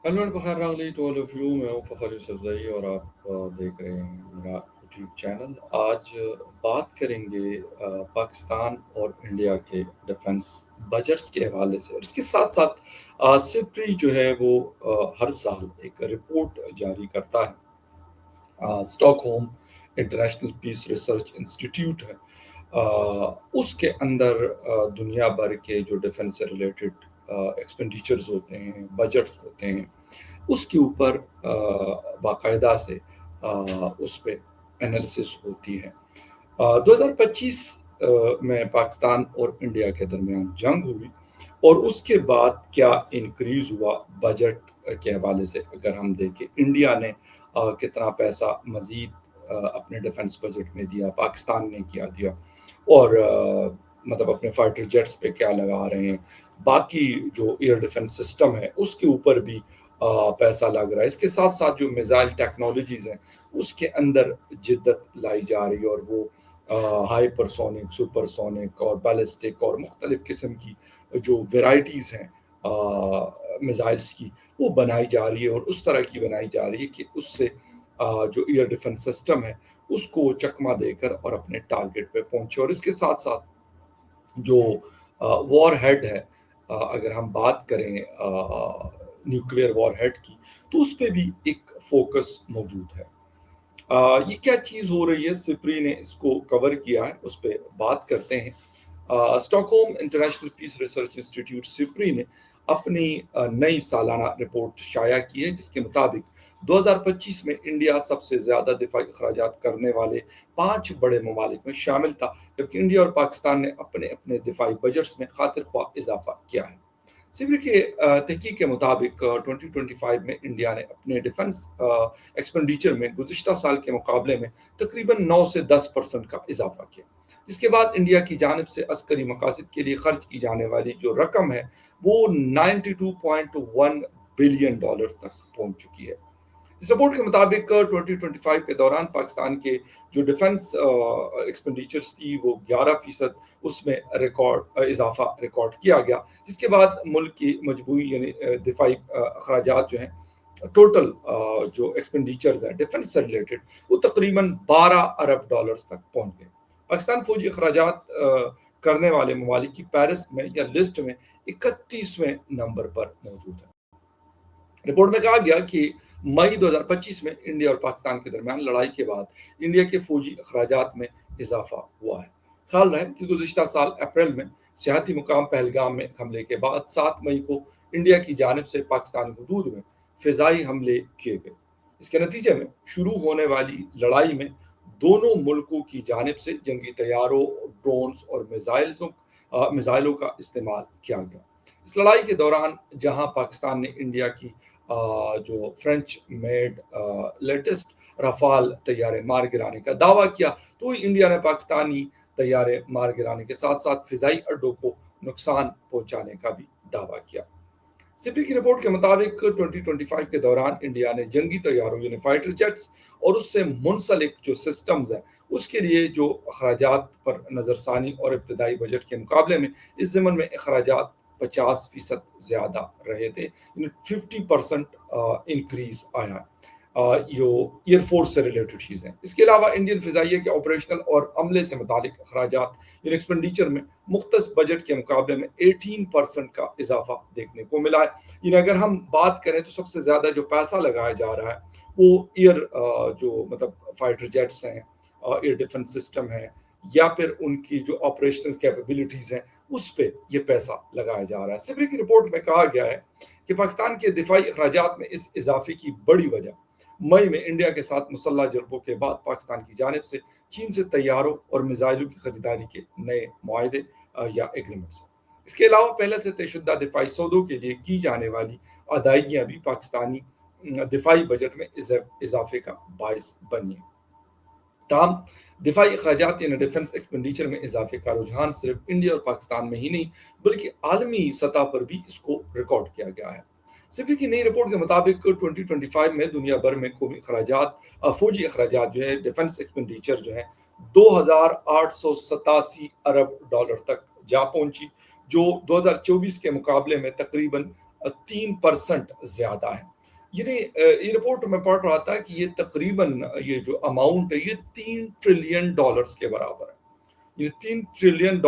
Hello and बखैर रागली to all of you. मैं हूं फ़खर यूसुफज़ई और आप देख रहे हैं मेरा यूट्यूब चैनल। आज बात करेंगे पाकिस्तान और इंडिया के डिफेंस बजट्स के हवाले से, और इसके साथ साथ सिप्री जो है वो हर साल एक रिपोर्ट जारी करता है। Stockholm International Peace Research Institute है, उसके अंदर दुनिया भर के जो डिफेंस से रिलेटेड एक्सपेंडिचर्स होते हैं, बजट्स होते हैं, उसके ऊपर बाकायदा से उस पे एनालिसिस होती है। 2025 में पाकिस्तान और इंडिया के दरमियान जंग हुई, और उसके बाद क्या इंक्रीज हुआ बजट के हवाले से अगर हम देखें, इंडिया ने कितना पैसा मजीद अपने डिफेंस बजट में दिया, पाकिस्तान ने क्या दिया, और मतलब अपने फाइटर जेट्स पे क्या लगा रहे हैं, बाकी जो एयर डिफेंस सिस्टम है उसके ऊपर भी पैसा लग रहा है। इसके साथ साथ जो मिसाइल टेक्नोलॉजीज हैं उसके अंदर जिद्दत लाई जा रही है, और वो हाइपरसोनिक, सुपरसोनिक और बैलिस्टिक और मुख्तलिफ किस्म की जो वेराइटीज़ हैं मिसाइल्स की, वो बनाई जा रही है, और उस तरह की बनाई जा रही है कि उससे जो एयर डिफेंस सिस्टम है उसको चकमा देकर और अपने टारगेट पे पहुंचे। और इसके साथ साथ जो वॉर हेड है, अगर हम बात करें न्यूक्लियर वॉर हेड की, तो उस पे भी एक फोकस मौजूद है। ये क्या चीज़ हो रही है, सिप्री ने इसको कवर किया है, उस पर बात करते हैं। Stockholm International Peace Research Institute SIPRI ने अपनी नई सालाना रिपोर्ट शाया की है, जिसके मुताबिक 2025 में इंडिया सबसे ज्यादा दिफाई अखराजात करने वाले 5 बड़े ममालिक में शामिल था, जबकि इंडिया और पाकिस्तान ने अपने अपने दिफाई बजट्स में खातिर ख्वाह इजाफा किया है। सिब्र के तहकीक के मुताबिक 2025 में इंडिया ने अपने डिफेंस एक्सपेंडिचर में गुज़िश्ता साल के मुकाबले में तकरीबन 9 से 10% का इजाफा किया। इसके बाद इंडिया की जानिब से अस्करी मकासद के लिए खर्च की जाने वाली जो रकम है वो 92.1 बिलियन डॉलर तक पहुंच चुकी है। इस रिपोर्ट के मुताबिक 2025 के दौरान पाकिस्तान के जो डिफेंस एक्सपेंडिचर्स थी वो 11% उसमें रिकॉर्ड इजाफा रिकॉर्ड किया गया, जिसके बाद मुल्क की मजबूरी यानी दिफाई अखराजात जो हैं, टोटल जो एक्सपेंडिचर्स हैं डिफेंस से रिलेटेड, वो तकरीबन 12 अरब डॉलर्स तक पहुंच गए। पाकिस्तान फौजी अखराजात करने वाले ममालिक की फहरिस्त में या लिस्ट में 31वें नंबर पर मौजूद है। रिपोर्ट में कहा गया कि मई 2025 में इंडिया और पाकिस्तान के दरमियान लड़ाई के बाद इंडिया के फौजी अखराजात में इजाफा हुआ है। ख्याल रहे कि गुज़िश्ता साल अप्रैल में सियाती मुकाम पहलगाम में हमले के बाद 7 मई को इंडिया की जानिब से पाकिस्तानी हदूद में फ़िज़ाई हमले किए गए। इसके नतीजे में शुरू होने वाली लड़ाई में दोनों मुल्कों की जानिब से जंगी तैयारों, ड्रोन्स और मिसाइलों का इस्तेमाल किया गया। इस लड़ाई के दौरान जहां पाकिस्तान ने इंडिया की जो फ्रेंच मेड लेटेस्ट रफाल तैयारे मार गिराने का दावा किया, तो इंडिया ने पाकिस्तानी तैयारे मार गिराने के साथ साथ फिजाई अड्डों को नुकसान पहुंचाने का भी दावा किया। सिप्री की रिपोर्ट के मुताबिक 2025 के दौरान इंडिया ने जंगी तैयारों यानी फाइटर जेट्स और उससे मुंसलिक जो सिस्टम्स हैं उसके लिए जो अखराजात पर नज़रसानी और इब्तदाई बजट के मुकाबले में इस ज़मन में अखराजात 50% ज़्यादा रहे थे, 50% इंक्रीज आया जो एयरफोर्स से रिलेटेड चीज़ें। इसके अलावा इंडियन फ़िज़ाइया के ऑपरेशनल और अमले से मुतालिक अखराजात इन एक्सपेंडिचर में मुख्तस बजट के मुकाबले में 18% का इजाफा देखने को मिला है। यानी अगर हम बात करें तो सबसे ज़्यादा जो पैसा लगाया जा रहा है वो एयर जो मतलब फाइटर जेट्स हैं, एयर डिफेंस सिस्टम है, या फिर उनकी जो ऑपरेशनल कैपेबिलिटीज़ हैं उस पर यह पैसा लगाया जा रहा है। सिब्री की रिपोर्ट में कहा गया है कि पाकिस्तान के दिफाई अखराजात में इस इजाफे की बड़ी वजह मई में इंडिया के साथ मुसल्ह जरबों के बाद पाकिस्तान की जानिब से चीन से तैयारों और मिसाइलों की खरीदारी के नए मुआहदे या एग्रीमेंट्स। इसके अलावा पहले से तयशुदा दिफाई सौदों के लिए की जाने वाली अदायगियां भी पाकिस्तानी दिफाई बजट में इजाफे का बायस बनी है। ताहम दिफाई अखराजात यानी डिफेंस एक्सपेंडिचर में इजाफे का रुझान सिर्फ इंडिया और पाकिस्तान में ही नहीं बल्कि आलमी सतह पर भी इसको रिकॉर्ड किया गया है। सिप्री की नई रिपोर्ट के मुताबिक 2025 में दुनिया भर में कौमी अखराजात, फौजी अखराजात जो है, डिफेंस एक्सपेंडिचर जो है 2887 अरब डॉलर तक जा पहुंची, जो 2024 के मुकाबले में तकरीबन 3% ज्यादा है। یہ رپورٹ میں پڑھ رہا تھا کہ یہ تقریباً یہ جو اماؤنٹ ہے یہ $3 ٹریلین کے برابر ہے۔ یہ $3 ٹریلین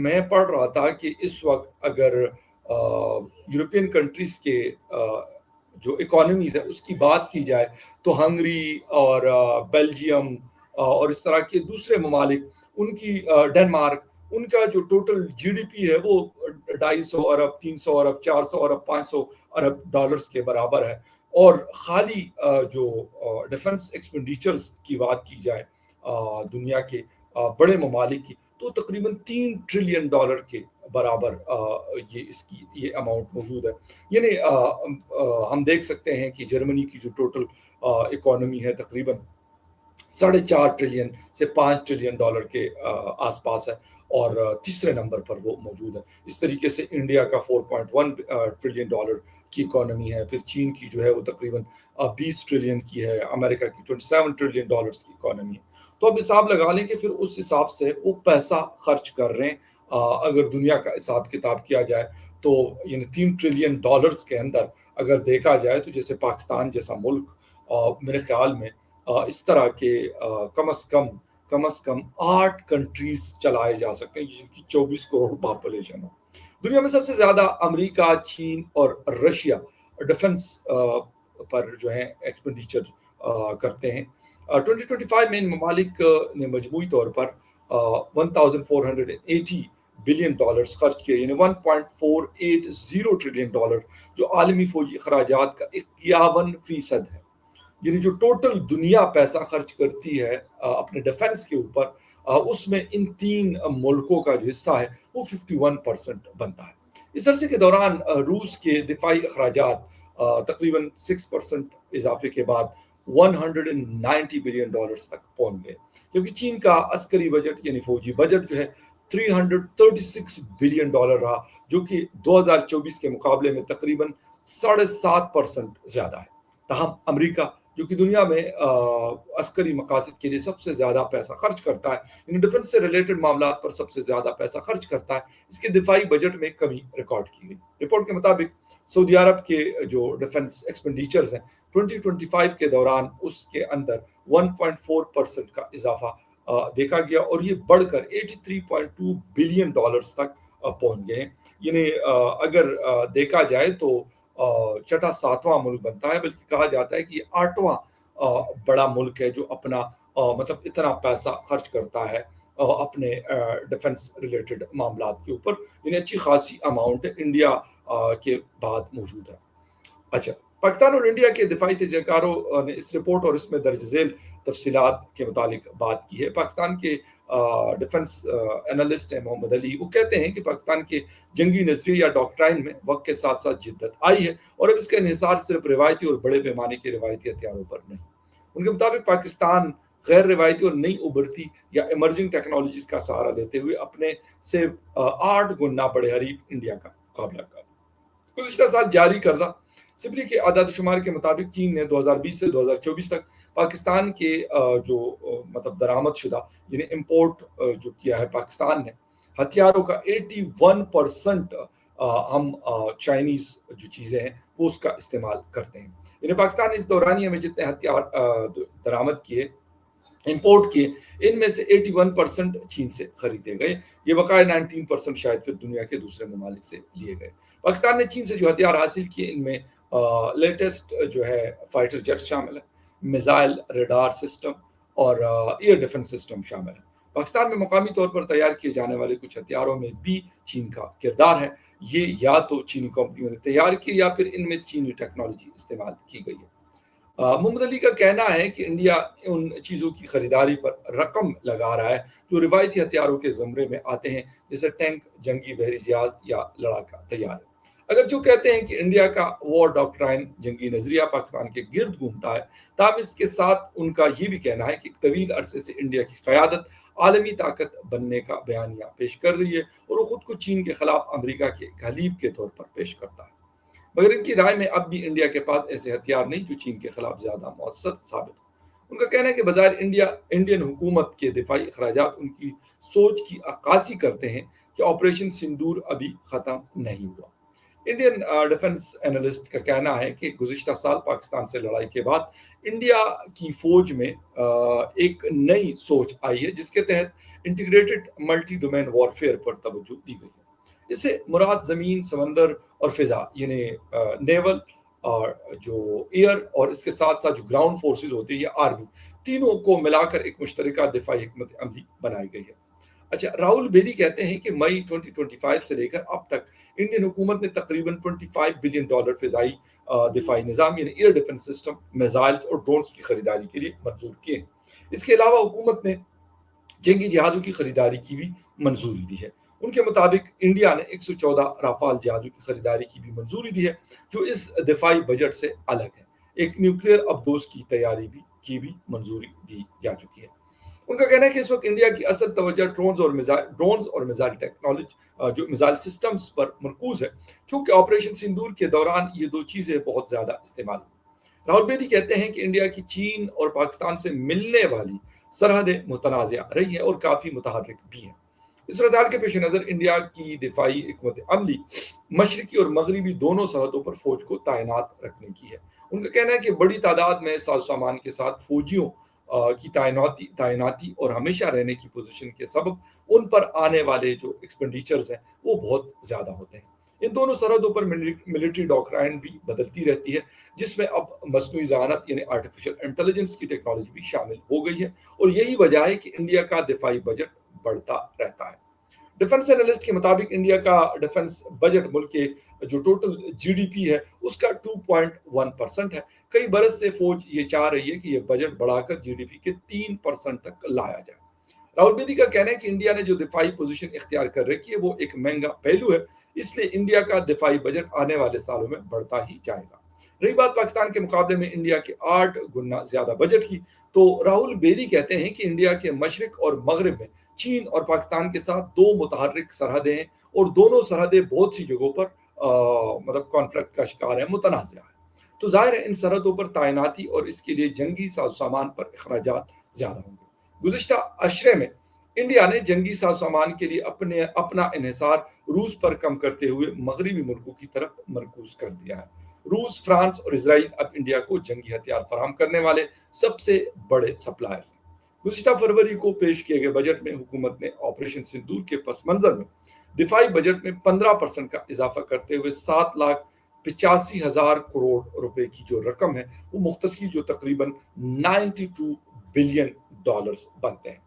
میں پڑھ رہا تھا کہ اس وقت اگر یورپین کنٹریز کے جو اکانومیز ہے اس کی بات کی جائے تو ہنگری اور بیلجیم اور اس طرح کے دوسرے ممالک، ان کی ڈنمارک، ان کا جو ٹوٹل جی ڈی پی ہے وہ 250 ارب، 300 ارب، 400 ارب، 500 ارب ڈالرز کے برابر ہے۔ اور خالی جو ڈیفنس ایکسپینڈیچرز کی بات کی جائے دنیا کے بڑے ممالک کی، تو تقریباً $3 ٹریلین کے برابر یہ اس کی یہ اماؤنٹ موجود ہے۔ یعنی ہم دیکھ سکتے ہیں کہ جرمنی کی جو ٹوٹل اکانومی ہے تقریباً 4.5 ٹریلین سے $5 ٹریلین کے آس پاس ہے، اور تیسرے نمبر پر وہ موجود ہے۔ اس طریقے سے انڈیا کا $4.1 ٹریلین کی اکانومی ہے، پھر چین کی جو ہے وہ تقریباً 20 ٹریلین کی ہے، امریکہ کی $27 ٹریلین کی اکانومی ہے۔ تو اب حساب لگا لیں کہ پھر اس حساب سے وہ پیسہ خرچ کر رہے ہیں۔ اگر دنیا کا حساب کتاب کیا جائے تو یعنی $3 ٹریلین کے اندر اگر دیکھا جائے تو جیسے پاکستان جیسا ملک میرے خیال میں اس طرح کے کم از کم 8 کنٹریز چلائے جا سکتے ہیں جن کی 24 کروڑ پاپولیشن ہو۔ دنیا میں سب سے زیادہ امریکہ، چین اور رشیا ڈیفنس پر جو ہے ایکسپینڈیچر کرتے ہیں۔ 2025 میں ان ممالک نے مجموعی طور پر $1,480 بلین خرچ کیے، یعنی $1.480 ٹریلین، جو عالمی فوجی اخراجات کا 51% ہے۔ یعنی جو ٹوٹل دنیا پیسہ خرچ کرتی ہے اپنے ڈیفنس کے اوپر، اس میں ان 3 ملکوں کا جو حصہ ہے وہ 51% بنتا ہے۔ اس عرصے کے دوران روس کے دفاعی اخراجات تقریباً 6% اضافے کے بعد $190 بلین تک پہنچ گئے، جبکہ چین کا عسکری بجٹ یعنی فوجی بجٹ جو ہے $336 بلین رہا، جو کہ 2024 کے مقابلے میں تقریباً 7.5% زیادہ ہے۔ تاہم امریکہ جو کہ دنیا میں عسکری مقاصد کے لیے سب سے زیادہ پیسہ خرچ کرتا ہے، یعنی ڈیفنس سے ریلیٹڈ معاملات پر سب سے زیادہ پیسہ خرچ کرتا ہے، اس کے دفاعی بجٹ میں کمی ریکارڈ کی گئی۔ رپورٹ کے مطابق سعودی عرب کے جو ڈیفنس ایکسپینڈیچرز ہیں 2025 کے دوران اس کے اندر 1.4% کا اضافہ دیکھا گیا، اور یہ بڑھ کر $83.2 بلین تک پہنچ گئے۔ یعنی اگر دیکھا جائے تو چھٹا 7واں ملک بنتا ہے، بلکہ کہا جاتا ہے کہ یہ 8واں بڑا ملک ہے جو اپنا مطلب اتنا پیسہ خرچ کرتا ہے اپنے ڈیفنس ریلیٹڈ معاملات کے اوپر، یعنی اچھی خاصی اماؤنٹ انڈیا کے بعد موجود ہے۔ اچھا، پاکستان اور انڈیا کے دفاعی تجزیہ کاروں نے اس رپورٹ اور اس میں درج ذیل تفصیلات کے متعلق بات کی ہے۔ پاکستان کے ڈیفنس انالسٹ ہیں محمد علی، وہ کہتے ہیں کہ پاکستان کے جنگی نظریے یا ڈاکٹرائن میں وقت کے ساتھ ساتھ جدت آئی ہے، اور اب اس کا انحصار صرف روایتی اور بڑے پیمانے کے روایتی ہتھیاروں پر نہیں۔ ان کے مطابق پاکستان غیر روایتی اور نئی ابھرتی یا ایمرجنگ ٹیکنالوجیز کا سہارا لیتے ہوئے اپنے سے 8 گنا بڑے حریف انڈیا کا مقابلہ کر رہا ہے۔ گزشتہ سال جاری کردہ سپری کے اعداد و شمار کے مطابق چین نے 2020 سے 2024 تک پاکستان کے جو مطلب درآمد شدہ یعنی امپورٹ جو کیا ہے پاکستان نے ہتھیاروں کا 81% ہم چائنیز جو چیزیں ہیں وہ اس کا استعمال کرتے ہیں۔ یعنی پاکستان اس دورانیے میں جتنے ہتھیار درآمد کیے، امپورٹ کیے، ان میں سے 81% چین سے خریدے گئے، یہ بقایا 19% شاید پھر دنیا کے دوسرے ممالک سے لیے گئے۔ پاکستان نے چین سے جو ہتھیار حاصل کیے ان میں لیٹسٹ جو ہے فائٹر جیٹ شامل ہے، میزائل ریڈار سسٹم اور ایئر ڈیفنس سسٹم شامل ہے۔ پاکستان میں مقامی طور پر تیار کیے جانے والے کچھ ہتھیاروں میں بھی چین کا کردار ہے، یہ یا تو چینی کمپنیوں نے تیار کیے یا پھر ان میں چینی ٹیکنالوجی استعمال کی گئی ہے۔ محمد علی کا کہنا ہے کہ انڈیا ان چیزوں کی خریداری پر رقم لگا رہا ہے جو روایتی ہتھیاروں کے زمرے میں آتے ہیں، جیسے ٹینک، جنگی بحری جہاز یا لڑاکا طیارے۔ اگر جو کہتے ہیں کہ انڈیا کا وار ڈاکٹرائن جنگی نظریہ پاکستان کے گرد گھومتا ہے، تاہم اس کے ساتھ ان کا یہ بھی کہنا ہے کہ ایک طویل عرصے سے انڈیا کی قیادت عالمی طاقت بننے کا بیانیہ پیش کر رہی ہے، اور وہ خود کو چین کے خلاف امریکہ کے ایک حلیف کے طور پر پیش کرتا ہے۔ مگر ان کی رائے میں اب بھی انڈیا کے پاس ایسے ہتھیار نہیں جو چین کے خلاف زیادہ مؤثر ثابت ہو۔ ان کا کہنا ہے کہ بظاہر انڈین حکومت کے دفاعی اخراجات ان کی سوچ کی عکاسی کرتے ہیں کہ آپریشن سندور ابھی ختم نہیں ہوا۔ इंडियन डिफेंस एनालिस्ट का कहना है कि गुज़िश्ता साल पाकिस्तान से लड़ाई के बाद इंडिया की फ़ौज में एक नई सोच आई है, जिसके तहत इंटीग्रेटेड मल्टी डोमेन वॉरफेयर पर तवज्जो दी गई है। इससे मुराद ज़मीन, समंदर और फ़िज़ा यानी नेवल और जो एयर और इसके साथ-साथ जो ग्राउंड फोर्सेज़ होती है या आर्मी, तीनों को मिलाकर एक मुश्तरका दिफाई हिकमत अमली बनाई गई है। अच्छा, राहुल बेदी कहते हैं कि मई 2025 से लेकर अब तक इंडियन हुकूमत ने तकरीबन $25 बिलियन फ़िज़ाई दिफाई निज़ाम यानी एयर डिफेंस सिस्टम, मिसाइल्स और ड्रोन्स की खरीदारी के लिए मंजूर किए हैं। इसके अलावा हुकूमत ने जंगी जहाज़ों की खरीदारी की भी मंजूरी दी है। उनके मुताबिक इंडिया ने 114 राफाल जहाज़ों की खरीदारी की भी मंजूरी दी है, जो इस दिफाई बजट से अलग है। एक न्यूक्लियर अबदोज की तैयारी भी मंजूरी दी जा चुकी है। उनका कहना है कि इस वक्त इंडिया की असल तवज्जो ड्रोन्स और मिसाइल टेक्नोलॉजी जो मिसाइल सिस्टम्स पर मरकूज है, क्योंकि ऑपरेशन सिंदूर के दौरान ये दो चीज़ें बहुत ज़्यादा इस्तेमाल हुई। राहुल बेदी कहते हैं कि इंडिया की चीन और पाकिस्तान से मिलने वाली सरहदें मुतनाज़िया रही है और काफ़ी मुतहर्रिक भी हैं। इस सूरत के पेश नज़र इंडिया की दिफाई हिकमत अमली मशरकी और मगरबी दोनों सरहदों पर फौज को तैनात रखने की है। उनका कहना है कि बड़ी तादाद में साज सामान के साथ फौजियों की तैनाती और हमेशा रहने की पोजीशन के सबब उन पर आने वाले जो एक्सपेंडिचर्स हैं वो बहुत ज़्यादा होते हैं। इन दोनों सरहदों पर मिलिट्री डॉक्ट्राइन भी बदलती रहती है, जिसमें अब मसनूई ज़हानत यानी आर्टिफिशियल इंटेलिजेंस की टेक्नोलॉजी भी शामिल हो गई है और यही वजह है कि इंडिया का दिफाई बजट बढ़ता रहता है। डिफेंस एनालिस्ट के मुताबिक इंडिया का डिफेंस बजट मुल्क के जो टोटल जीडीपी है उसका 2.1% है। कई बरस से फौज ये चाह रही है कि ये बजट बढ़ाकर जीडीपी के 3% तक लाया जाए। राहुल बेदी का कहना है कि इंडिया ने जो दिफाई पोजीशन इख्तियार कर रखी है वो एक महंगा पहलू है, इसलिए इंडिया का दिफाई बजट आने वाले सालों में बढ़ता ही जाएगा। रही बात पाकिस्तान के मुकाबले में इंडिया के 8 गुना ज्यादा बजट की, तो राहुल बेदी कहते हैं कि इंडिया के मशरक और मगरब में चीन और पाकिस्तान के साथ दो मुतहर्रिक सरहदें हैं और दोनों सरहदें बहुत सी जगहों पर मतलब कॉन्फ्लिक्ट का शिकार है, मुतनाज़ है। तो जाहिर है इन सरहदों पर तैनाती और इसके लिए जंगी साज सामान पर अखराजात ज्यादा होंगे। गुज़िश्ता अशरे में इंडिया ने जंगी साज सामान के लिए अपना इन्हिसार रूस पर कम करते हुए मगरबी मुल्कों की तरफ मरकूज कर दिया है। रूस, फ्रांस और इसराइल अब इंडिया को जंगी हथियार फराहम करने वाले सबसे बड़े सप्लायर्स हैं। गुज़िश्ता फरवरी को पेश किए गए बजट में हुकूमत ने ऑपरेशन सिंदूर के पस मंजर में दिफाई बजट में 15% का इजाफा करते हुए 7,85,000 करोड़ रुपए की जो रकम है वो मुख्तस की, जो तकरीबन $92 बिलियन बनते हैं।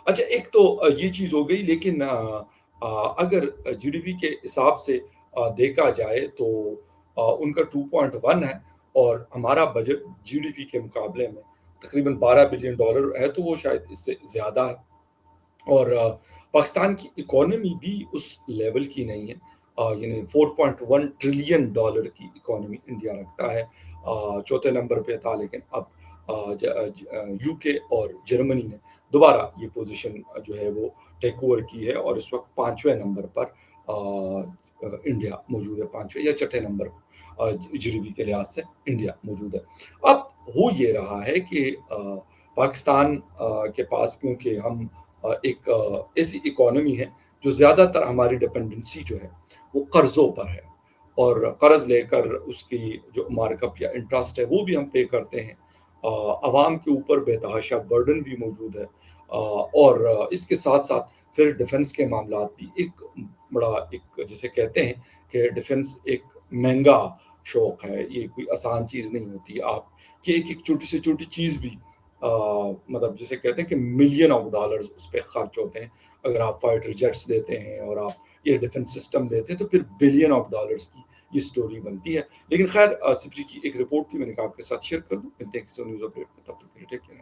अच्छा, एक तो ये चीज़ हो गई, लेकिन अगर जीडीपी के हिसाब से देखा जाए तो उनका 2.1 है और हमारा बजट जीडीपी के मुकाबले में तकरीबन $12 बिलियन है, तो वो शायद इससे ज़्यादा है। और पाकिस्तान की इकोनॉमी भी उस लेवल की नहीं है। यानी $4.1 ट्रिलियन की इकोनॉमी इंडिया रखता है, चौथे नंबर पे था, लेकिन अब यूके और जर्मनी ने दोबारा ये पोजीशन जो है वो टेक ओवर की है और इस वक्त 5वें नंबर पर इंडिया मौजूद है, 5वें या छठे नंबर जीडीपी के लिहाज से इंडिया मौजूद है। अब हो ये रहा है कि पाकिस्तान के पास, क्योंकि हम एक ऐसी इकोनॉमी है जो ज़्यादातर हमारी डिपेंडेंसी जो है वो कर्ज़ों पर है और कर्ज़ लेकर उसकी जो मार्कअप या इंटरेस्ट है वो भी हम पे करते हैं। आवाम के ऊपर बेतहाशा बर्डन भी मौजूद है और इसके साथ साथ फिर डिफेंस के मामला भी एक बड़ा, एक जिसे कहते हैं कि डिफेंस एक महंगा शौक है, ये कोई आसान चीज़ नहीं होती। आप कि एक एक छोटी से छोटी चीज़ भी मतलब जिसे कहते हैं कि मिलियन ऑफ डॉलर्स उस पर खर्च होते हैं। अगर आप फाइटर जेट्स लेते हैं और आप ये डिफेंस सिस्टम लेते हैं तो फिर बिलियन ऑफ डॉलर्स की ये स्टोरी बनती है। लेकिन खैर, सिप्री की एक रिपोर्ट थी, मैंने कहा आपके साथ शेयर कर दूं। मिलते हैं किसी न्यूज़ अपडेट में, तब तक के लिए टेक केयर।